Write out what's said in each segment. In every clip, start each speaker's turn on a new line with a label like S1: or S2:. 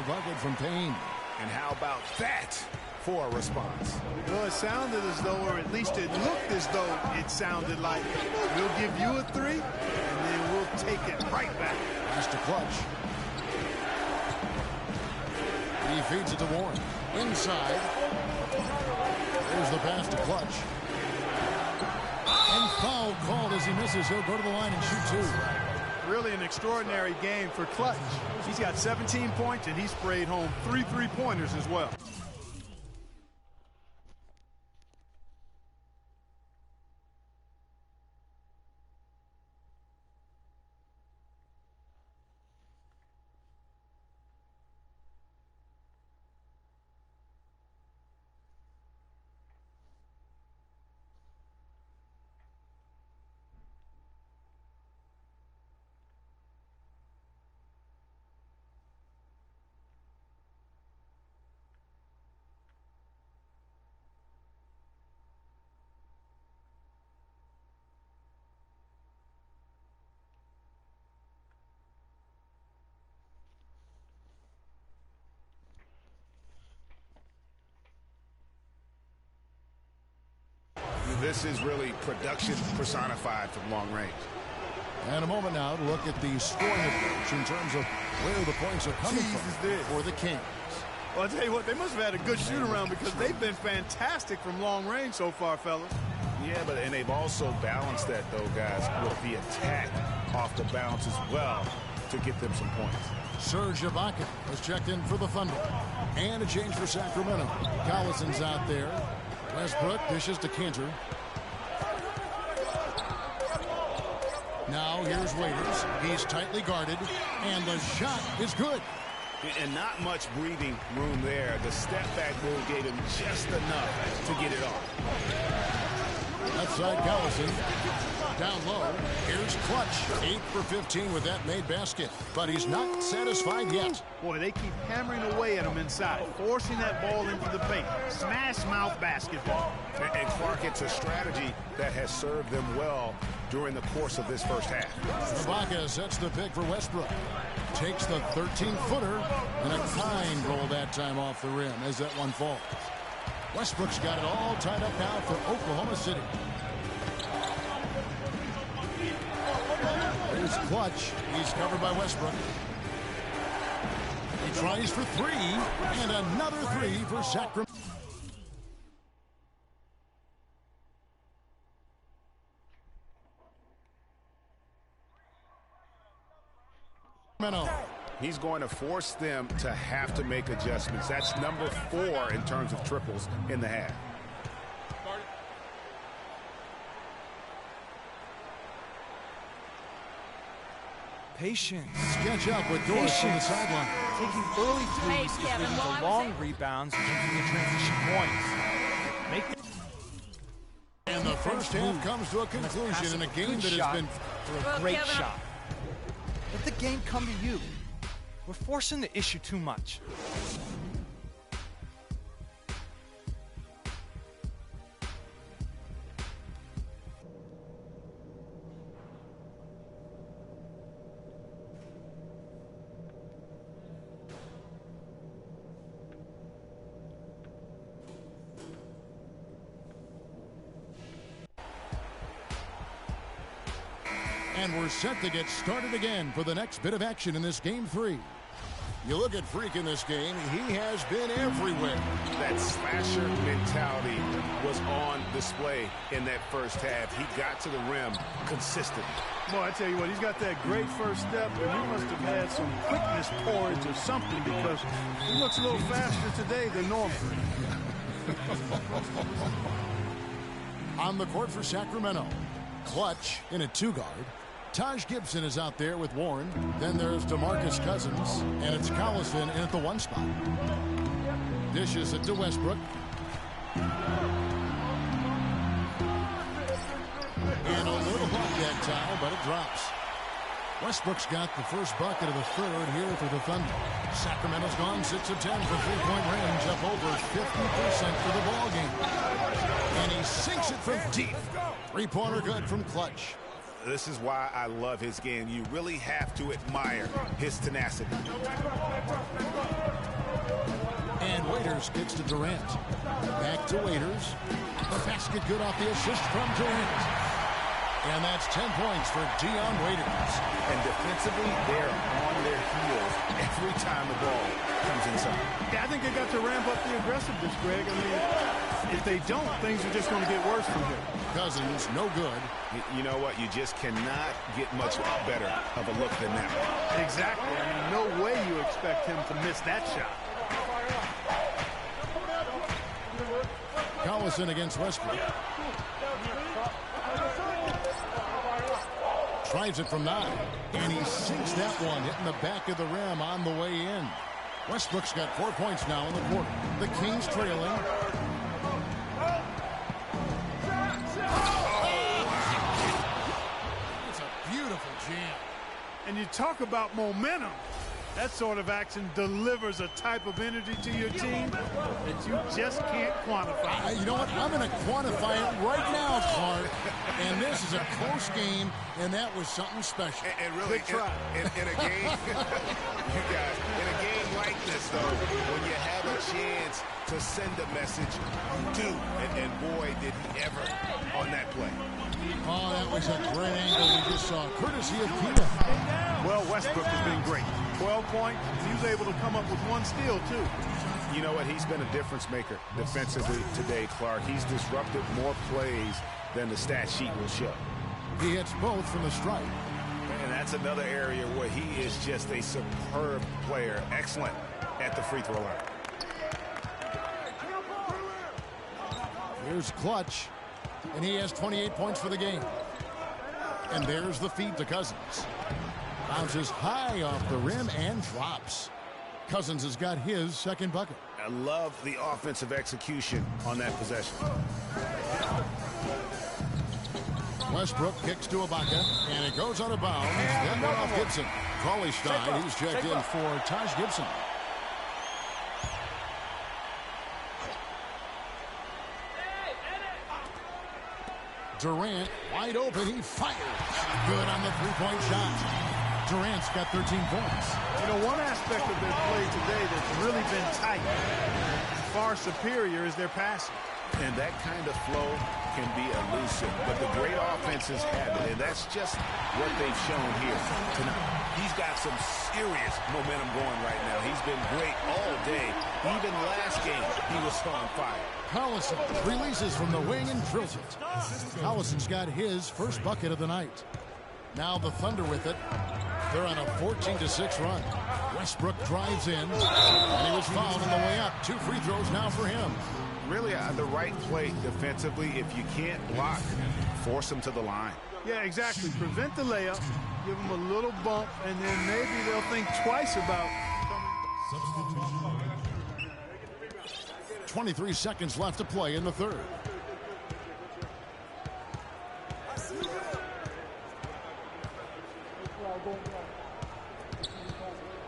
S1: bucket from Payne.
S2: And how about that for a response?
S3: Well, it sounded as though, or at least it looked as though it sounded like, we'll give you a three, and then we'll take it right back.
S1: Pass to Clutch. He feeds it to Warren. Inside. There's the pass to Clutch. And foul called as he misses. He'll go to the line and shoot two.
S3: Really an extraordinary game for Clutch. He's got 17 points, and he sprayed home 3 3-pointers as well.
S2: This is really production personified from long range.
S1: And a moment now to look at the scoring approach in terms of where the points are coming from for the Kings.
S3: Well, I'll tell you what, they must have had a good shoot-around because they've been fantastic from long range so far, fellas.
S2: Yeah, and they've also balanced that, though, guys, with the attack off the bounce as well to get them some points.
S1: Serge Ibaka has checked in for the Thunder. And a change for Sacramento. Collison's out there. Westbrook dishes to Cantor. Now here's Waiters. He's tightly guarded, and the shot is good.
S2: And not much breathing room there. The step-back move gave him just enough to get it off.
S1: Outside Collison. Down low. Here's Clutch. 8 for 15 with that made basket. But he's not satisfied yet.
S3: Boy, they keep hammering away at him inside, forcing that ball into the paint. Smash mouth basketball.
S2: And Clark, it's a strategy that has served them well during the course of this first half.
S1: Ibaka sets the pick for Westbrook. Takes the 13-footer, and a kind roll that time off the rim as that one falls. Westbrook's got it all tied up now for Oklahoma City. There's Clutch. He's covered by Westbrook. He tries for three, and another three for Sacramento.
S2: He's going to force them to have to make adjustments. That's number 4 in terms of triples in the half.
S4: Patience.
S1: Sketch up with Doris on the sideline.
S4: Taking early threes is leading to long rebounds and keeping the transition points.
S1: And the first half comes to a conclusion in a game that has been
S4: for a great shot. Let the game come to you. We're forcing the issue too much.
S1: And we're set to get started again for the next bit of action in this game 3. You look at Freak in this game, he has been everywhere.
S2: That slasher mentality was on display in that first half. He got to the rim consistently.
S3: Boy, I tell you what, he's got that great first step, and he must have had some quickness porridge or something because he looks a little faster today than normal.
S1: On the court for Sacramento, Clutch in a 2-guard. Taj Gibson is out there with Warren. Then there's DeMarcus Cousins, and it's Collison in at the 1 spot. Dishes it to Westbrook. And a little block that time, but it drops. Westbrook's got the first bucket of the third here for the Thunder. Sacramento's gone 6 of 10 from three-point range, up over 50% for the ballgame. And he sinks it from deep. Three-pointer good from Clutch.
S2: This is why I love his game. You really have to admire his tenacity.
S1: Waiters kicks to Durant. Back to Waiters. The basket good off the assist from Durant. And that's 10 points for Dion Waiters.
S2: And defensively, they're on their heels every time the ball comes inside.
S3: Yeah, I think they got to ramp up the aggressiveness, Greg. I mean, if they don't, things are just going to get worse from here.
S1: Cousins, no good.
S2: You know what? You just cannot get much better of a look than that.
S3: Exactly. I mean, no way you expect him to miss that shot.
S1: Collison against Westbrook. Tries it from 9. And he sinks that one, hitting the back of the rim on the way in. Westbrook's got 4 points now in the quarter. The Kings trailing. It's a beautiful jam.
S3: And you talk about momentum. That sort of action delivers a type of energy to your team that you just can't quantify.
S1: You know what? I'm going to quantify it right now, Clark. And this is a close game, and that was something special.
S2: And really, in a game, you guys, in a game like this, though, when you have a chance to send a message, you do. And boy, did he ever on that play.
S1: Oh, that was a great angle we just saw, courtesy of Pina.
S3: Well, Westbrook has been great. 12 points. He was able to come up with 1 steal, too.
S2: You know what? He's been a difference maker defensively today, Clark. He's disrupted more plays than the stat sheet will show.
S1: He hits both from the stripe.
S2: And that's another area where he is just a superb player. Excellent at the free throw line.
S1: Here's Clutch. And he has 28 points for the game. And there's the feed to Cousins. Bounces high off the rim and drops. Cousins has got his second bucket.
S2: I love the offensive execution on that possession.
S1: Westbrook kicks to Ibaka, and it goes out of bounds. Then one off Gibson. Cauley Stein, he's checked in for Taj Gibson. Durant, wide open, he fires. Good on the three-point shot. Durant's got 13 points.
S3: You know, one aspect of their play today that's really been tight, far superior, is their passing.
S2: And that kind of flow can be elusive, but the great offenses have it, and that's just what they've shown here tonight. He's got some serious momentum going right now. He's been great all day. Even last game, he was on fire.
S1: Collison releases from the wing and drills it. Collison's got his first bucket of the night. Now the Thunder with it. They're on a 14-6 run. Westbrook drives in, and he was fouled on the way up. 2 free throws now for him.
S2: Really the right play defensively. If you can't block, force him to the line.
S3: Yeah, exactly. Prevent the layup, give him a little bump, and then maybe they'll think twice about coming.
S1: 23 seconds left to play in the third.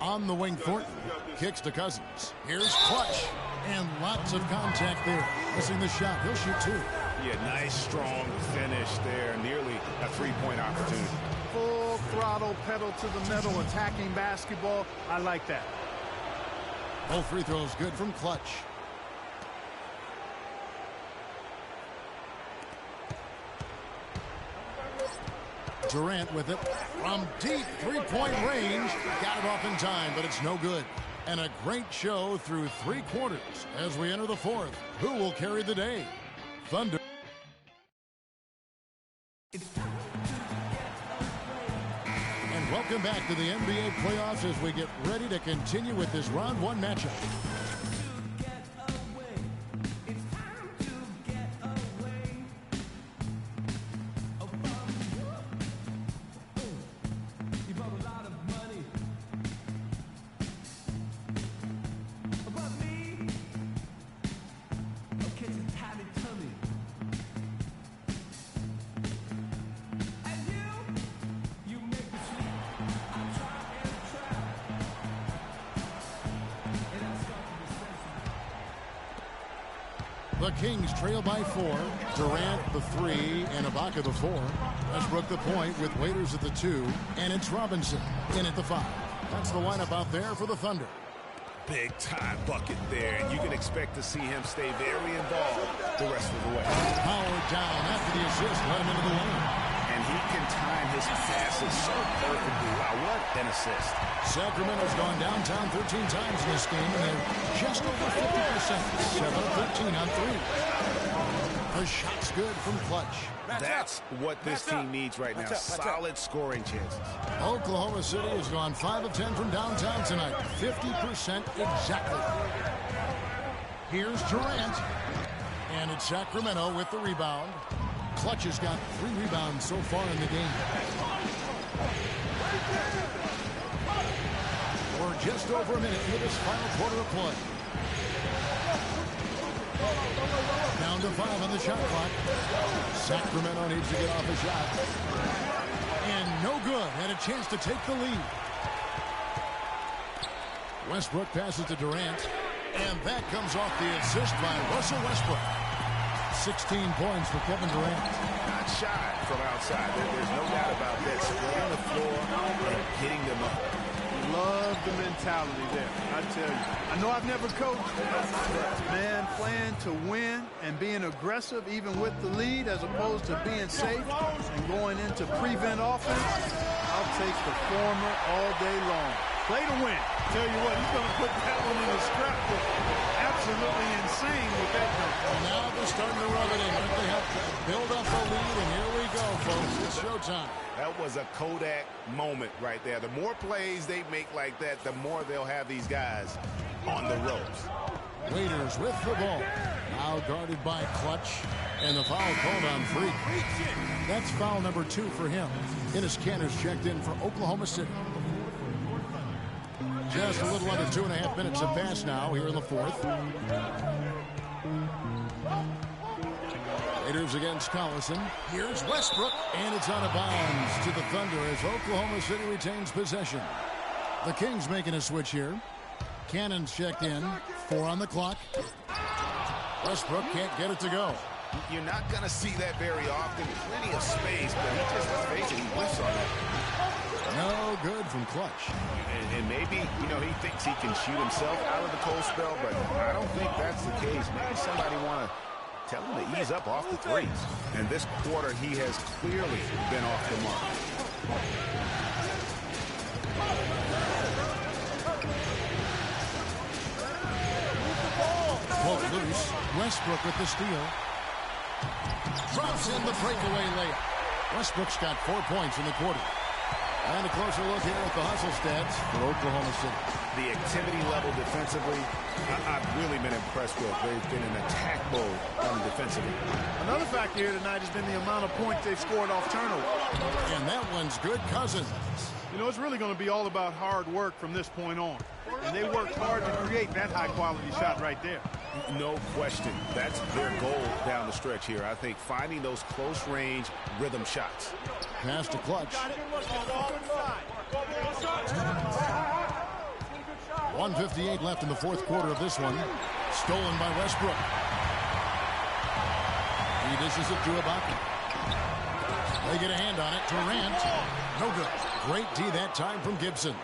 S1: On the wing, Thornton kicks to Cousins. Here's Clutch, and lots of contact there. Missing the shot. He'll shoot 2.
S2: Yeah, nice, strong finish there. Nearly a three-point opportunity.
S3: Full throttle, pedal to the metal, attacking basketball. I like that.
S1: Both free throws good from Clutch. Durant with it from deep three-point range. Got it off in time, but it's no good. And a great show through 3 quarters as we enter the fourth. Who will carry the day? Thunder. And welcome back to the NBA playoffs as we get ready to continue with this round 1 matchup. The Kings trail by 4. Durant the 3 and Ibaka the 4. Westbrook the point with Waiters at the 2. And it's Robinson in at the 5. That's the lineup out there for the Thunder.
S2: Big-time bucket there, and you can expect to see him stay very involved the rest of the way.
S1: Howard down after the assist, let him into the lane.
S2: And he can time his passes so perfectly. Wow, what an assist.
S1: Sacramento's gone downtown 13 times in this game, and they're just over 50%. 7 of 13 on three. The shot's good from Clutch.
S2: That's what this team needs right now. Solid scoring chances.
S1: Oklahoma City has gone 5 of 10 from downtown tonight. 50% exactly. Here's Durant. And it's Sacramento with the rebound. Clutch has got 3 rebounds so far in the game. We're just over a minute into this final quarter of play. Down to 5 on the shot clock. Sacramento needs to get off a shot. And no good. And a chance to take the lead. Westbrook passes to Durant. And that comes off the assist by Russell Westbrook. 16 points for Kevin Durant.
S2: Not shy from outside. There's no doubt about that. Spreading the floor and hitting them up.
S3: Love the mentality there, I tell you. I know I've never coached, but, man, playing to win and being aggressive even with the lead as opposed to being safe and going into prevent offense, I'll take the former all day long. Play to win. Tell you what, he's going to put that one in his scrapbook. Absolutely insane with that dunk.
S1: Now they're starting to rub it in. They have to build up a lead, and here we go, folks. It's showtime.
S2: That was a Kodak moment right there. The more plays they make like that, the more they'll have these guys on the ropes.
S1: Waiters with the ball. Now guarded by Clutch. And the foul called on Freak. That's foul number 2 for him. Enes Kanter's checked in for Oklahoma City. Just a little under 2.5 minutes have passed now here in the fourth. Raiders against Collison. Here's Westbrook. And it's out of bounds to the Thunder as Oklahoma City retains possession. The Kings making a switch here. Cannon's checked in. 4 on the clock. Westbrook can't get it to go.
S2: You're not going to see that very often. Plenty of space, but he just facing bliss on it.
S1: No good from Clutch.
S2: And maybe, he thinks he can shoot himself out of the cold spell, but I don't think that's the case. Maybe somebody want to tell him to ease up off the threes. And this quarter, he has clearly been off the mark.
S1: Pulled loose. Westbrook with the steal. Drops in the breakaway layup. Westbrook's got 4 points in the quarter. And a closer look here at the hustle stats for Oklahoma City.
S2: The activity level defensively, I've really been impressed with. They've been in attack mode on the defensive end.
S3: Another factor here tonight has been the amount of points they've scored off turnover.
S1: And that one's good. Cousins.
S3: It's really going to be all about hard work from this point on. And they worked hard to create that high-quality shot right there.
S2: No question. That's their goal down the stretch here. I think finding those close-range rhythm shots.
S1: Pass to Clutch. 1:58 left in the fourth quarter of this one. Stolen by Westbrook. He dishes it to Ibaka. They get a hand on it. Durant. No good. Great D that time from Gibson.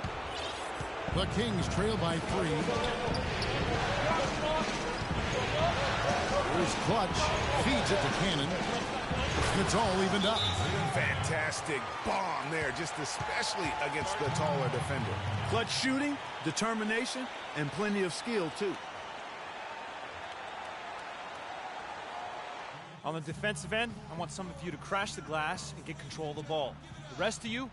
S1: The Kings trail by 3. Here's Clutch. Feeds it to Cannon. It's all evened up.
S2: Fantastic bomb there, just especially against the taller defender.
S3: Clutch shooting, determination, and plenty of skill, too.
S4: On the defensive end, I want some of you to crash the glass and get control of the ball. The rest of you,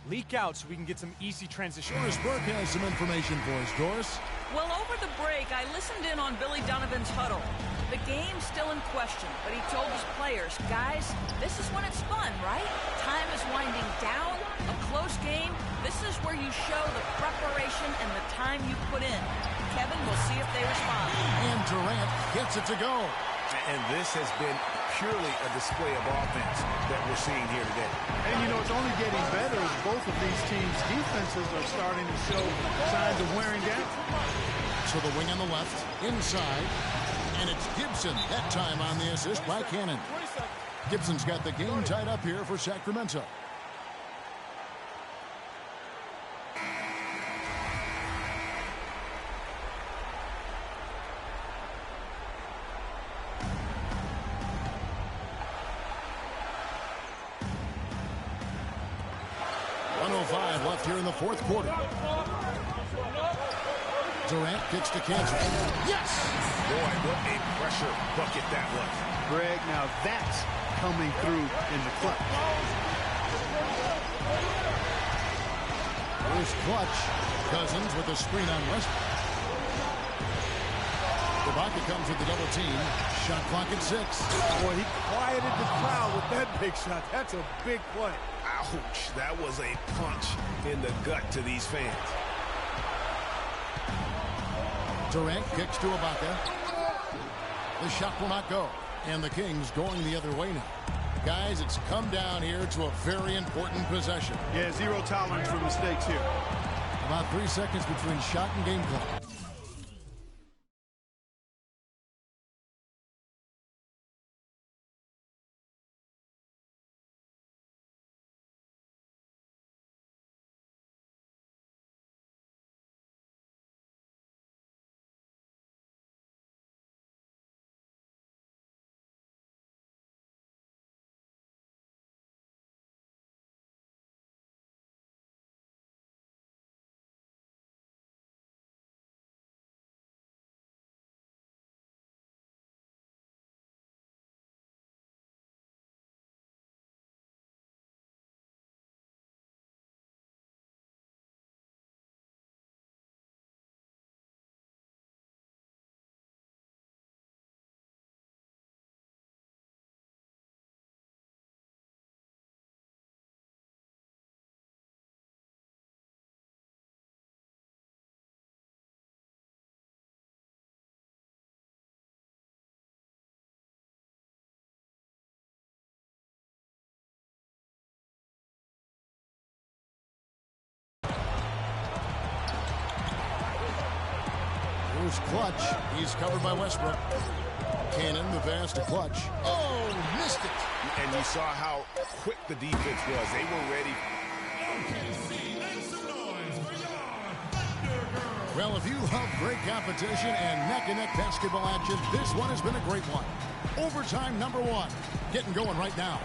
S4: leak out so we can get some easy transition.
S1: Doris Burke has some information for us. Doris?
S5: Well, over the break, I listened in on Billy Donovan's huddle. The game's still in question, but he told his players, guys, this is when it's fun, right? Time is winding down, a close game. This is where you show the preparation and the time you put in. Kevin, we'll see if they respond.
S1: And Durant gets it to go.
S2: And this has been purely a display of offense that we're seeing here today.
S3: And, it's only getting better as both of these teams' defenses are starting to show signs of wearing down.
S1: So the wing on the left, inside, and it's Gibson, that time on the assist by Cannon. Gibson's got the game tied up here for Sacramento. left here in the fourth quarter. Durant kicks to Cantor. Yes!
S2: Boy, what a pressure bucket that was.
S3: Greg, now that's coming through in the clutch.
S1: Here's clutch. Cousins with a screen on Westbrook. Ibaka comes with the double team. Shot clock at 6.
S6: Boy, he quieted the crowd with that big shot. That's a big play.
S2: Ouch. That was a punch in the gut to these fans.
S1: Durant kicks to Ibaka. The shot will not go. And the Kings going the other way now. Guys, it's come down here to a very important possession.
S3: Yeah, zero tolerance for mistakes here.
S1: About 3 seconds between shot and game clock. Here's Clutch. He's covered by Westbrook. Cannon, the pass to Clutch. Oh, missed it.
S2: And you saw how quick the defense was. They were ready.
S1: Well, if you love great competition and neck-and-neck basketball action, this one has been a great one. Overtime number 1. Getting going right now.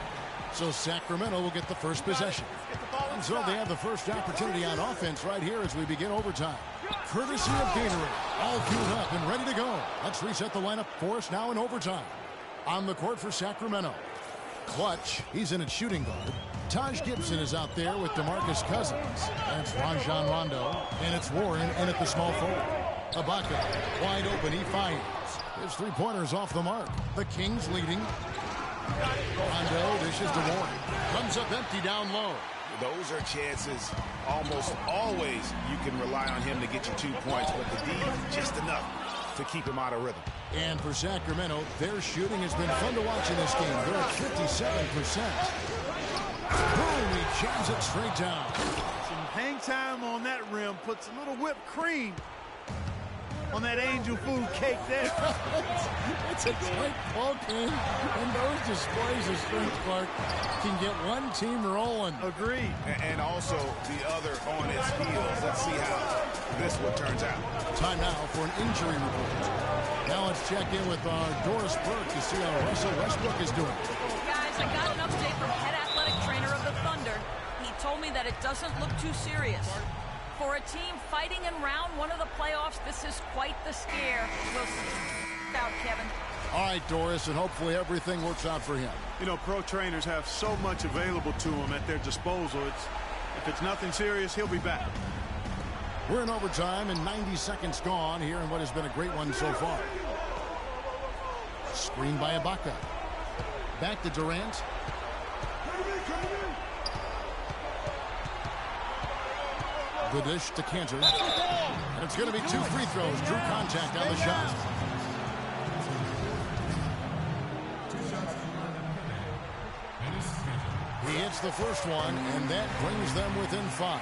S1: So Sacramento will get the first possession. And so they have the first opportunity on offense right here as we begin overtime. Courtesy of Gatorade. All queued up and ready to go. Let's reset the lineup for us now in overtime. On the court for Sacramento. Clutch. He's in at shooting guard. Taj Gibson is out there with DeMarcus Cousins. That's Rajon Rondo. And it's Warren in at the small forward. Ibaka. Wide open. He fires. His three-pointers off the mark. The Kings leading. Rondo dishes to Warren. Comes up empty down low.
S2: Those are chances almost always you can rely on him to get you 2 points, but the D, just enough to keep him out of rhythm.
S1: And for Sacramento, their shooting has been fun to watch in this game. They're at 57%. Boom, he jams it straight down.
S3: Some hang time on that rim puts a little whipped cream on that angel food cake there.
S1: It's a great ball game, and those displays of strength, Clark, can get one team rolling.
S3: Agreed.
S2: And also the other on its heels. Let's see how this one turns out.
S1: Time now for an injury report. Now let's check in with our Doris Burke to see how Russell Westbrook is doing.
S5: Guys, I got an update from head athletic trainer of the Thunder. He told me that it doesn't look too serious. For a team fighting in round 1 of the playoffs, this is quite the scare. We'll see out, Kevin.
S1: All right, Doris, and hopefully everything works out for him.
S3: You know, pro trainers have so much available to them at their disposal. If it's nothing serious, he'll be back.
S1: We're in overtime, and 90 seconds gone here in what has been a great one so far. Screen by Ibaka. Back to Durant. The dish to Cantor. And it's going to be 2 free throws. Drew contact on the shot. He hits the first one, and that brings them within 5.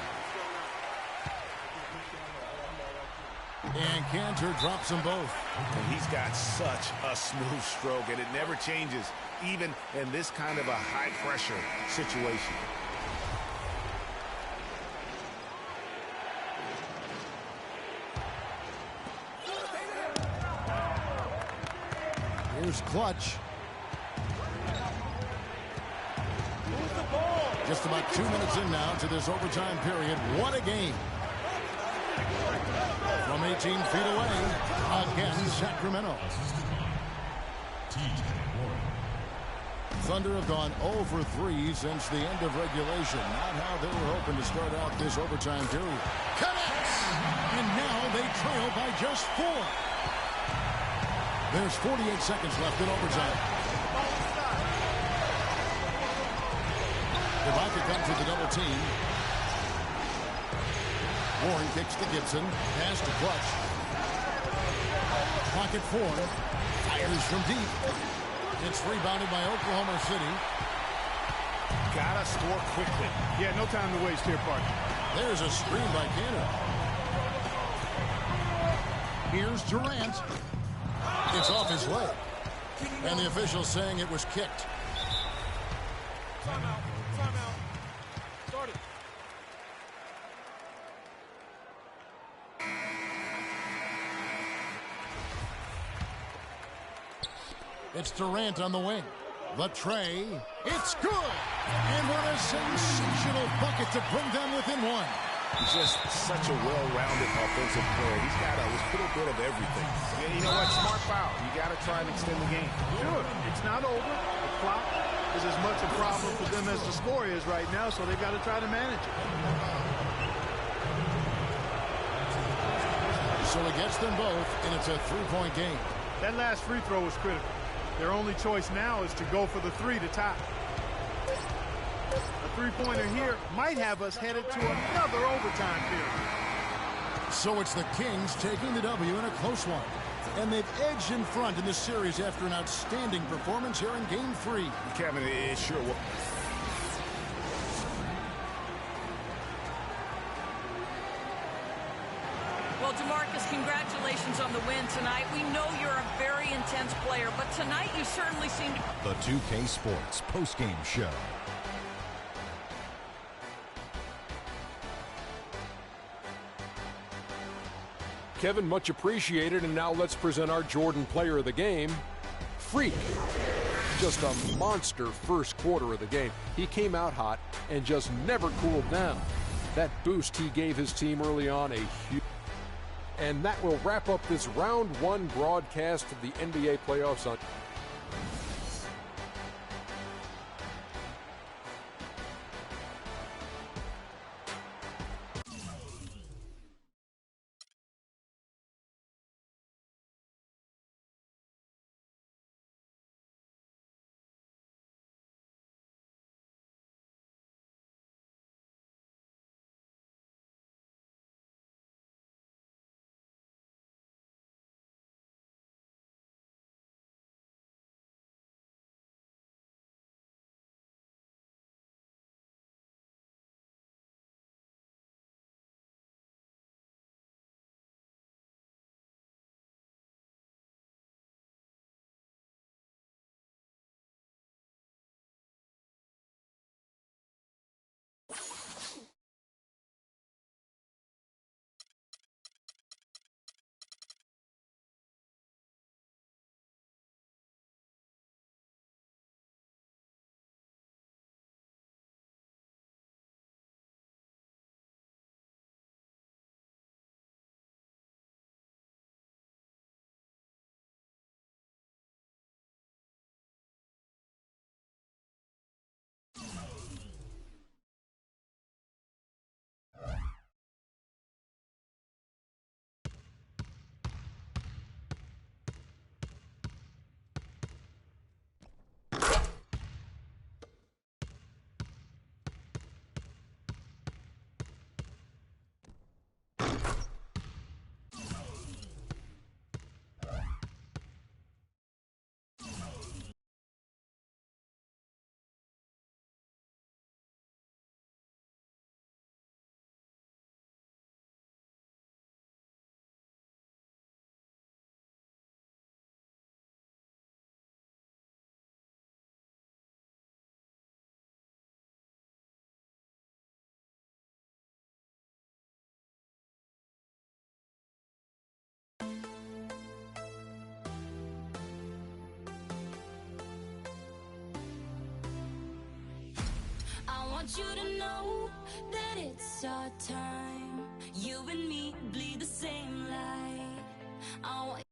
S1: And Cantor drops them both.
S2: And he's got such a smooth stroke, and it never changes, even in this kind of a high-pressure situation.
S1: Here's Clutch.
S6: Move the ball.
S1: Just about 2 minutes in now to this overtime period. What a game. From 18 feet away, again, Sacramento. Thunder have gone 0 for 3 since the end of regulation. Not how they were hoping to start out this overtime period. Connects! And now they trail by just 4. There's 48 seconds left in overtime. They're about to come to the double team. Warren kicks to Gibson. Pass to Clutch. Pocket 4. Fires from deep. It's rebounded by Oklahoma City.
S2: Gotta score quickly.
S3: Yeah, no time to waste here, partner.
S1: There's a screen by Cannon. Here's Durant. It's off his leg. And the official saying it was kicked.
S6: Timeout. Start it.
S1: It's Durant on the wing. The tray. It's good. And what a sensational bucket to bring them within 1.
S2: He's just such a well-rounded offensive player. He's got a little bit of everything. Yeah, you know what? Smart foul. You got to try and extend the game.
S3: Sure. It's not over. The clock is as much a problem for them as the score is right now, so they've got to try to manage it.
S1: So he gets them both, and it's a 3-point game.
S3: That last free throw was critical. Their only choice now is to go for the 3 to tie. A three-pointer here might have us headed to another overtime period.
S1: So it's the Kings taking the W in a close one. And they've edged in front in this series after an outstanding performance here in Game 3.
S2: Kevin, it sure was.
S5: Well, DeMarcus, congratulations on the win tonight. We know you're a very intense player, but tonight you certainly seem to...
S7: The 2K Sports postgame show.
S8: Kevin, much appreciated, and now let's present our Jordan player of the game, Freak. Just a monster first quarter of the game. He came out hot and just never cooled down. That boost he gave his team early on, a huge... And that will wrap up this round 1 broadcast of the NBA playoffs on
S9: want you to know that it's our time. You and me bleed the same light. I want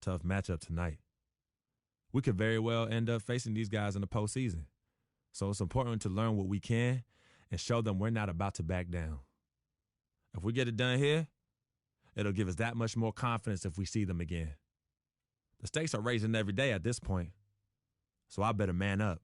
S10: tough matchup tonight. We could very well end up facing these guys in the postseason. So it's important to learn what we can and show them we're not about to back down. If we get it done here, it'll give us that much more confidence if we see them again. The stakes are raising every day at this point, so I better man up.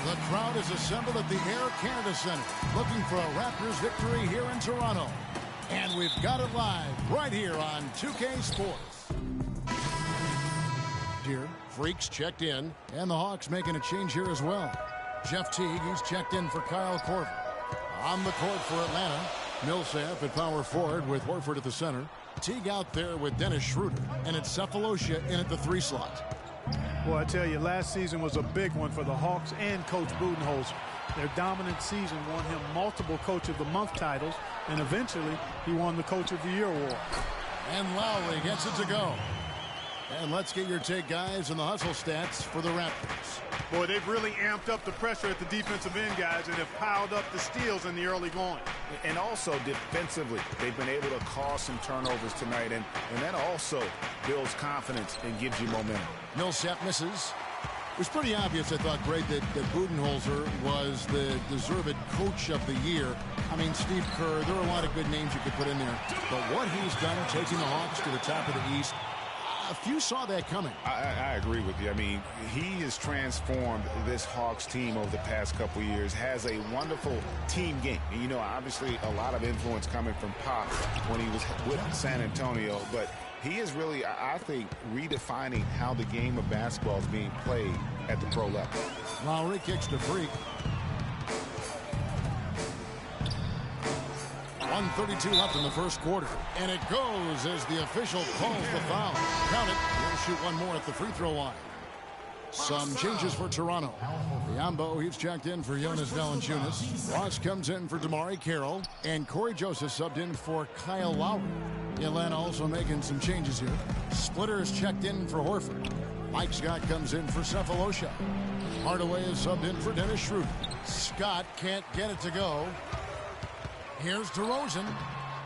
S1: The crowd is assembled at the Air Canada Centre, looking for a Raptors victory here in Toronto. And we've got it live right here on 2K Sports. Here, Freaks checked in, and the Hawks making a change here as well. Jeff Teague, he's checked in for Kyle Korver. On the court for Atlanta, Millsap at power forward with Horford at the center. Teague out there with Dennis Schroeder, and it's Cephalosha in at the 3 slot.
S3: Well, I tell you, last season was a big one for the Hawks and Coach Budenholzer. Their dominant season won him multiple Coach of the Month titles, and eventually he won the Coach of the Year award.
S1: And Lowry gets it to go. And let's get your take, guys, on the hustle stats for the Raptors.
S3: Boy, they've really amped up the pressure at the defensive end, guys, and have piled up the steals in the early going.
S2: And also defensively, they've been able to cause some turnovers tonight, and that also builds confidence and gives you momentum.
S1: Millsap misses. It was pretty obvious, I thought, Greg, that Budenholzer was the deserved Coach of the Year. I mean, Steve Kerr, there are a lot of good names you could put in there. But what he's done, taking the Hawks to the top of the East, a few saw that coming.
S2: I agree with you. I mean, he has transformed this Hawks team over the past couple years, has a wonderful team game. And, you know, obviously a lot of influence coming from Pop when he was with San Antonio, but he is really, I think, redefining how the game of basketball is being played at the pro level.
S1: Lowry kicks to Freak. 1:32 left in the first quarter. And it goes as the official calls the foul. Count it. He'll shoot one more at the free throw line. Some changes for Toronto. Biombo, he's checked in for Jonas Valanciunas. Ross comes in for Damari Carroll. And Corey Joseph subbed in for Kyle Lowry. Atlanta also making some changes here. Splitter is checked in for Horford. Mike Scott comes in for Cephalosha. Hardaway is subbed in for Dennis Schroeder. Scott can't get it to go. Here's DeRozan,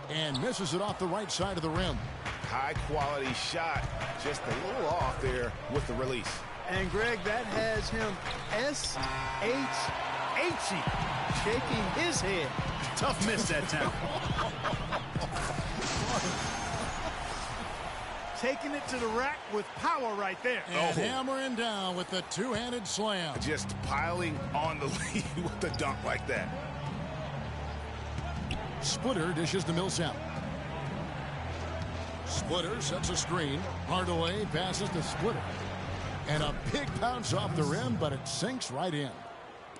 S1: and misses it off the right side of the rim.
S2: High-quality shot, just a little off there with the release.
S3: And, Greg, that has him S-H-H-E, shaking his head. Tough miss that time. Taking it to the rack with power right there.
S1: And hammering down with the two-handed slam.
S2: Just piling on the lead with the dunk like that.
S1: Splitter dishes to Millsap. Splitter sets a screen. Hardaway passes to Splitter. And a big bounce off the rim, but it sinks right in.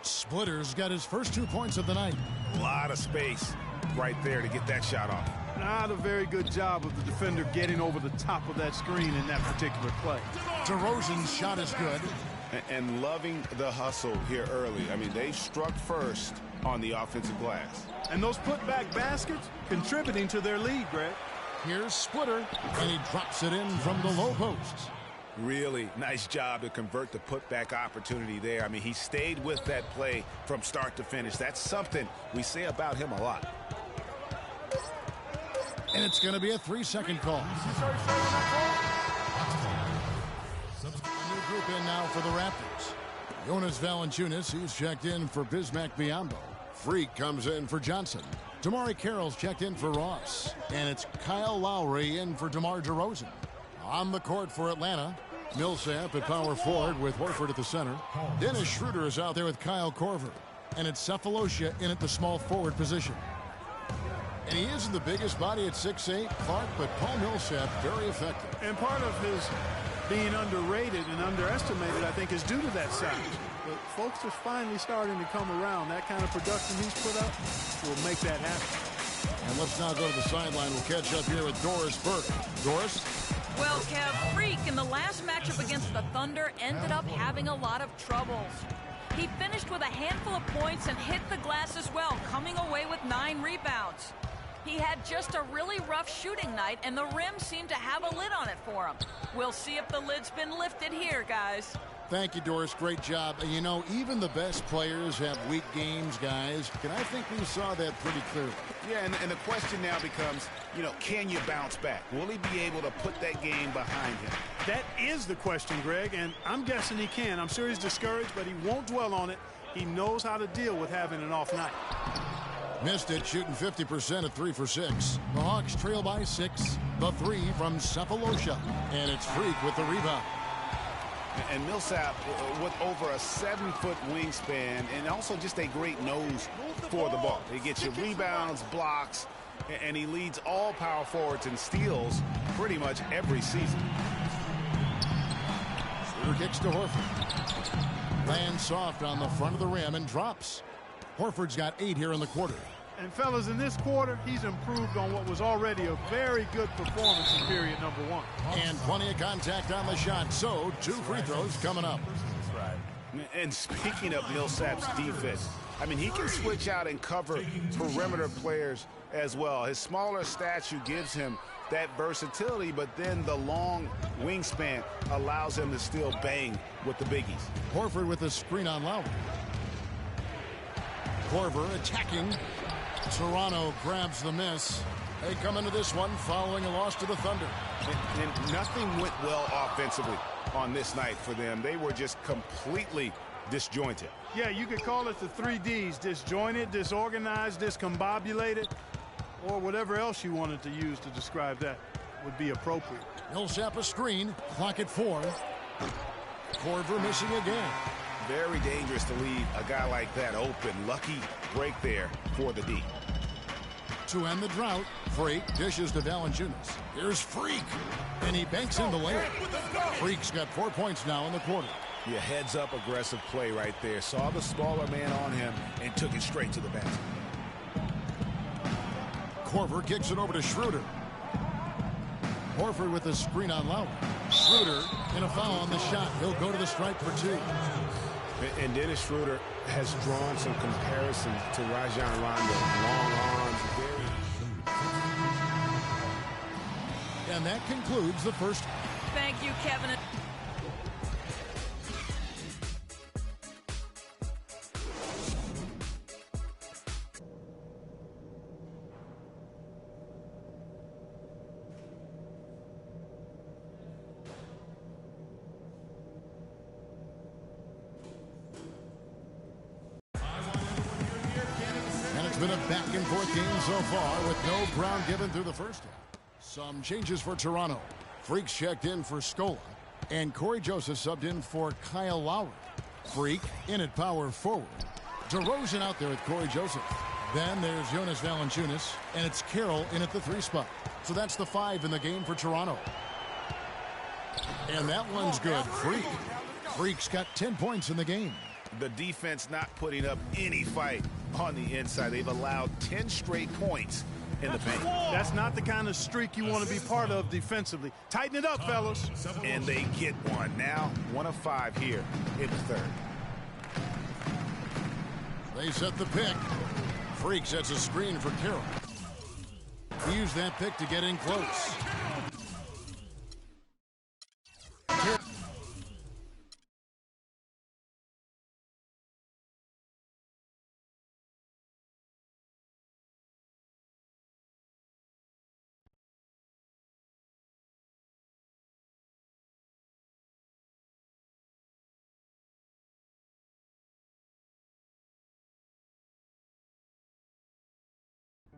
S1: Splitter's got his first 2 points of the night.
S2: A lot of space right there to get that shot off.
S3: Not a very good job of the defender getting over the top of that screen in that particular play.
S1: DeRozan's shot is good.
S2: And loving the hustle here early. I mean, they struck first on the offensive glass.
S3: And those putback baskets contributing to their lead, Greg.
S1: Here's Splitter, and he drops it in from the low post.
S2: Really nice job to convert the putback opportunity there. I mean, he stayed with that play from start to finish. That's something we say about him a lot.
S1: And it's going to be a 3-second call. A new group in now for the Raptors. Jonas Valanciunas, he's checked in for Bismack Biyombo. Freak comes in for Johnson. Damari Carroll's checked in for Ross. And it's Kyle Lowry in for DeMar DeRozan. On the court for Atlanta, Millsap at power forward with Horford at the center. Dennis Schroeder is out there with Kyle Korver. And it's Cephalosha in at the small forward position. And he isn't the biggest body at 6'8", Clark, but Paul Millsap very effective.
S3: And part of his being underrated and underestimated, I think, is due to that size. But folks are finally starting to come around. That kind of production he's put up will make that happen.
S1: And let's now go to the sideline. We'll catch up here with Doris Burke. Doris?
S5: Well, Kev, Freak in the last matchup against the Thunder ended up having a lot of troubles. He finished with a handful of points and hit the glass as well, coming away with 9 rebounds. He had just a really rough shooting night, and the rim seemed to have a lid on it for him. We'll see if the lid's been lifted here, guys.
S1: Thank you, Doris. Great job. You know, even the best players have weak games, guys. And I think we saw that pretty clearly.
S2: Yeah, and the question now becomes, you know, can you bounce back? Will he be able to put that game behind him?
S3: That is the question, Greg, and I'm guessing he can. I'm sure he's discouraged, but he won't dwell on it. He knows how to deal with having an off night.
S1: Missed it, shooting 50% at 3 for 6. The Hawks trail by 6. The 3 from Cephalosha. And it's Freak with the rebound.
S2: And Millsap with over a 7-foot wingspan and also just a great nose for the ball. He gets you rebounds, blocks, and he leads all power forwards in steals pretty much every season.
S1: Schroeder kicks to Horford. Lands soft on the front of the rim and drops. Horford's got 8 here in the quarter.
S3: And, fellas, in this quarter, he's improved on what was already a very good performance in period number 1.
S1: And plenty of contact on the shot, so 2 free throws coming up.
S2: And speaking of Millsap's defense, I mean, he can switch out and cover perimeter players as well. His smaller stature gives him that versatility, but then the long wingspan allows him to still bang with the biggies.
S1: Horford with a screen on Lowry. Korver attacking. Toronto grabs the miss. They come into this one following a loss to the Thunder.
S2: And nothing went well offensively on this night for them. They were just completely disjointed.
S3: Yeah, you could call it the 3 Ds. Disjointed, disorganized, discombobulated, or whatever else you wanted to use to describe that would be appropriate.
S1: Millsap a screen. Clock at 4. Korver missing again.
S2: Very dangerous to leave a guy like that open. Lucky break there for the D.
S1: To end the drought, Freak dishes to Valanciunas. Here's Freak, and he banks in the layup. Freak's got 4 points now in the quarter.
S2: Yeah, heads-up aggressive play right there. Saw the smaller man on him and took it straight to the basket.
S1: Korver kicks it over to Schroeder. Horford with a screen on Lowry. Schroeder in a foul on the shot. He'll go to the stripe for 2.
S2: And Dennis Schroeder has drawn some comparisons to Rajon Rondo. Long arms,
S1: And that concludes the first.
S5: Thank you, Kevin.
S1: back-and-forth game so far with no ground given through the first half. Some changes for Toronto. Freak's checked in for Scola, and Corey Joseph subbed in for Kyle Lowry. Freak in at power forward. DeRozan out there with Corey Joseph. Then there's Jonas Valanciunas, and it's Carroll in at the 3 spot. So that's the 5 in the game for Toronto. And that one's good. Freak's got 10 points in the game.
S2: The defense not putting up any fight on the inside. They've allowed 10 straight points in the paint.
S3: That's not the kind of streak you want to be part of defensively. Tighten it up, fellas.
S2: And they get one. Now 1 of 5 here in the third.
S1: They set the pick. Freak sets a screen for Carroll. Use that pick to get in close.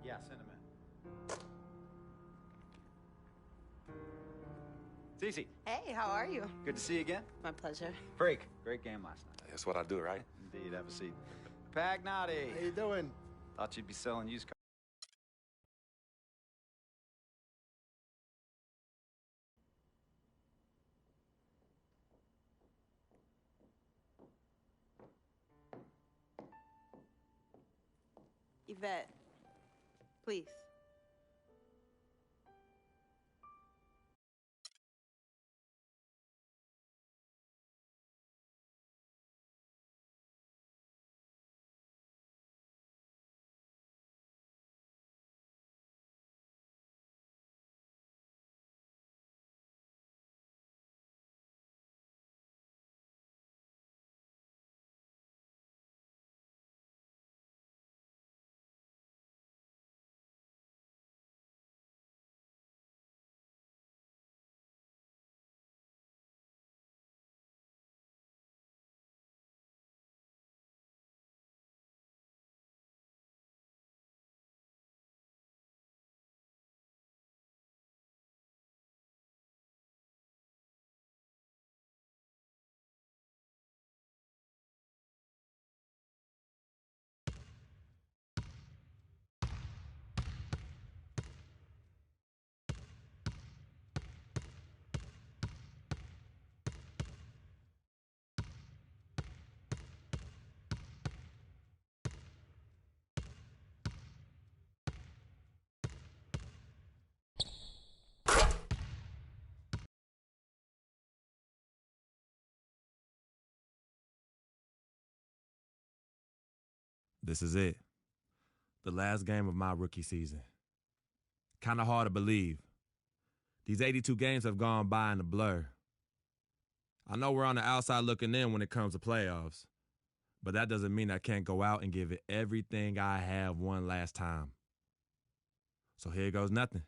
S11: Yeah, send him in. Cece.
S12: Hey, how are you?
S11: Good to see you again.
S12: My pleasure.
S11: Freak. Great game last night.
S13: That's what I do, right?
S11: Indeed. Have a seat. Pagnotti.
S3: How you doing?
S11: Thought you'd be selling used cars.
S12: Yvette, please.
S10: This is it. The last game of my rookie season. Kind of hard to believe. These 82 games have gone by in a blur. I know we're on the outside looking in when it comes to playoffs, but that doesn't mean I can't go out and give it everything I have one last time. So here goes nothing.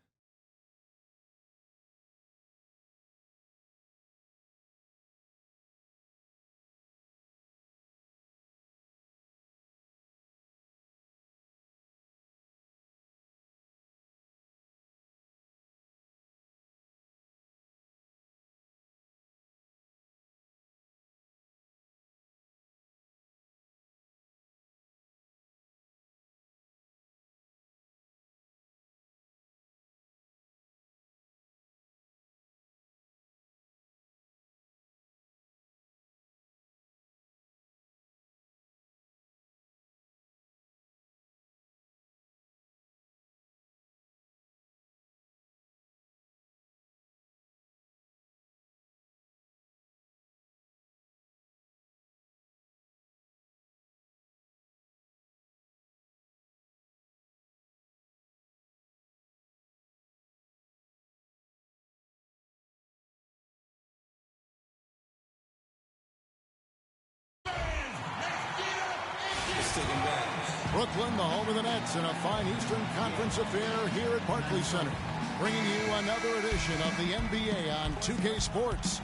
S1: Brooklyn, the home of the Nets, in a fine Eastern Conference affair here at Barclays Center. Bringing you another edition of the NBA on 2K Sports.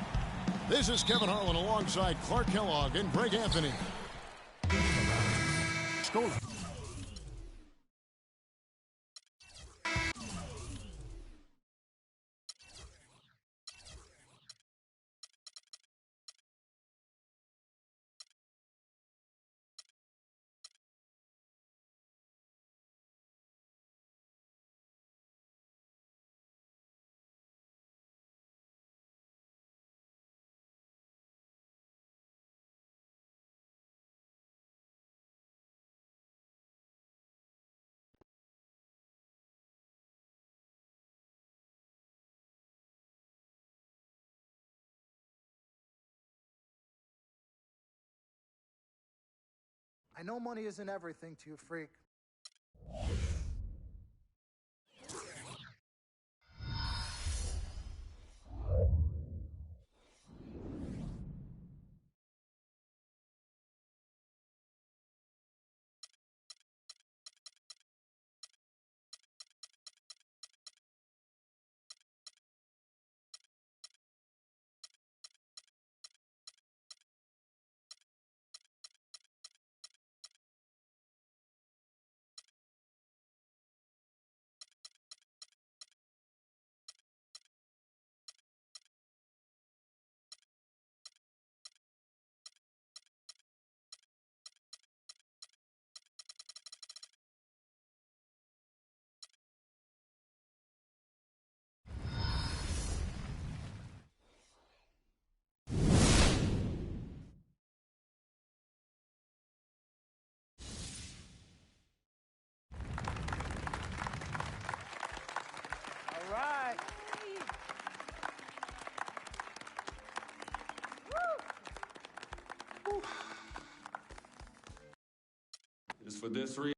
S1: This is Kevin Harlan alongside Clark Kellogg and Greg Anthony. Scola.
S13: I know money isn't everything to you, Freak.
S14: All right.
S15: It's for this reason.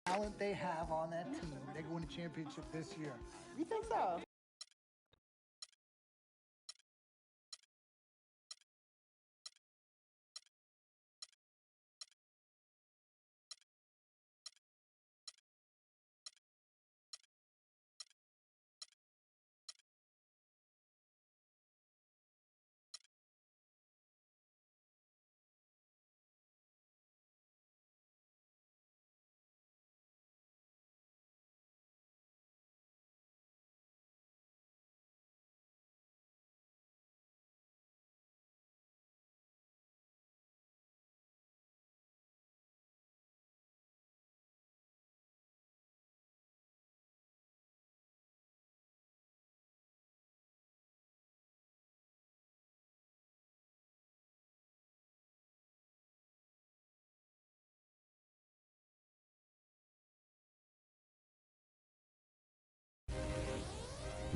S13: Talent they have on that team, they can win a championship this year.
S14: You think so?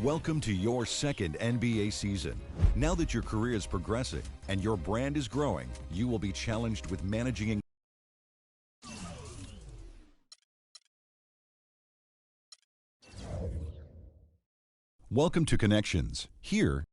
S7: Welcome to your second NBA season. Now that your career is progressing and your brand is growing, you will be challenged with managing. Welcome to Connections. Here,